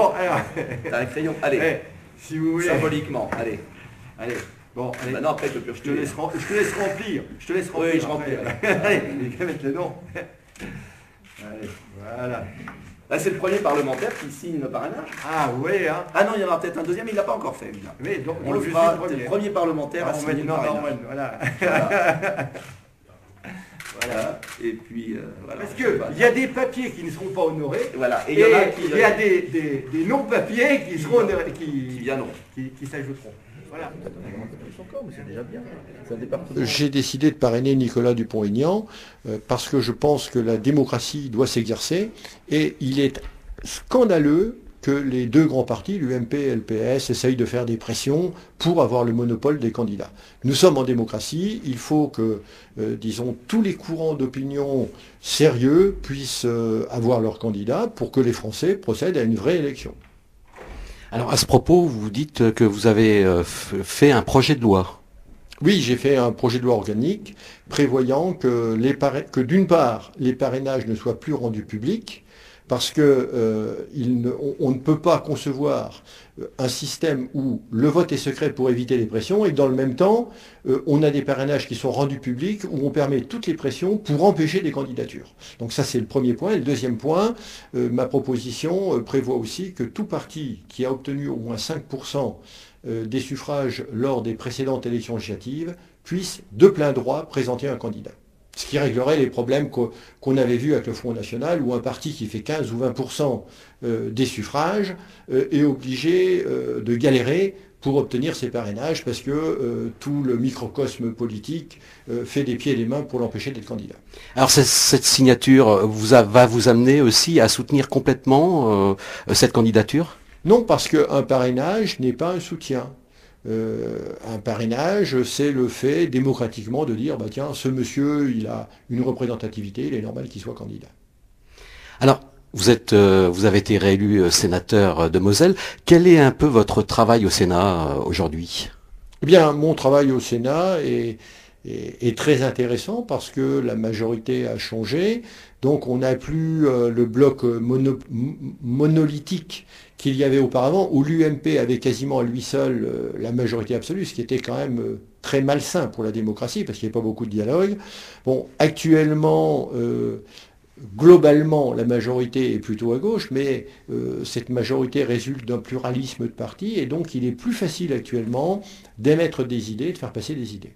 Bon, alors. T'as un crayon? Allez. Si vous voulez. Symboliquement, allez. Allez. Bon, allez. Maintenant, après, je peux plus Je te laisse remplir. Oui, je remplis. Allez, il va mettre le nom. Allez, voilà. Là, c'est le premier parlementaire qui signe le parrainage. Ah oui, hein. Ah non, il y en aura peut-être un deuxième, il ne l'a pas encore fait. Oui, donc, on le fera, c'est le premier parlementaire à signer le parrainage. Voilà. Voilà. Et puis, voilà. Parce qu'il y a des papiers qui ne seront pas honorés. Voilà. Et il y a des non-papiers qui seront honorés, qui viendront. Qui s'ajouteront. Voilà. C'est déjà bien. J'ai décidé de parrainer Nicolas Dupont-Aignan parce que je pense que la démocratie doit s'exercer et il est scandaleux que les deux grands partis, l'UMP et le PS, essayent de faire des pressions pour avoir le monopole des candidats. Nous sommes en démocratie, il faut que, disons, tous les courants d'opinion sérieux puissent avoir leurs candidats pour que les Français procèdent à une vraie élection. Alors à ce propos, vous dites que vous avez fait un projet de loi. Oui, j'ai fait un projet de loi organique prévoyant que, d'une part, les parrainages ne soient plus rendus publics, parce que on ne peut pas concevoir un système où le vote est secret pour éviter les pressions et que dans le même temps, on a des parrainages qui sont rendus publics où on permet toutes les pressions pour empêcher des candidatures. Donc ça c'est le premier point. Et le deuxième point, ma proposition prévoit aussi que tout parti qui a obtenu au moins 5% des suffrages lors des précédentes élections législatives puisse de plein droit présenter un candidat. Ce qui réglerait les problèmes qu'on avait vus avec le Front National, où un parti qui fait 15 ou 20% des suffrages est obligé de galérer pour obtenir ses parrainages, parce que tout le microcosme politique fait des pieds et des mains pour l'empêcher d'être candidat. Alors cette signature va vous amener aussi à soutenir complètement cette candidature ? Non, parce qu'un parrainage n'est pas un soutien. Un parrainage, c'est le fait démocratiquement de dire, bah tiens, ce monsieur, il a une représentativité, il est normal qu'il soit candidat. Alors, vous avez été réélu sénateur de Moselle. Quel est un peu votre travail au Sénat aujourd'hui ? Eh bien, mon travail au Sénat est très intéressant parce que la majorité a changé. Donc on n'a plus le bloc monolithique qu'il y avait auparavant, où l'UMP avait quasiment à lui seul la majorité absolue, ce qui était quand même très malsain pour la démocratie, parce qu'il n'y avait pas beaucoup de dialogue. Bon, actuellement, globalement, la majorité est plutôt à gauche, mais cette majorité résulte d'un pluralisme de partis, et donc il est plus facile actuellement d'émettre des idées, de faire passer des idées.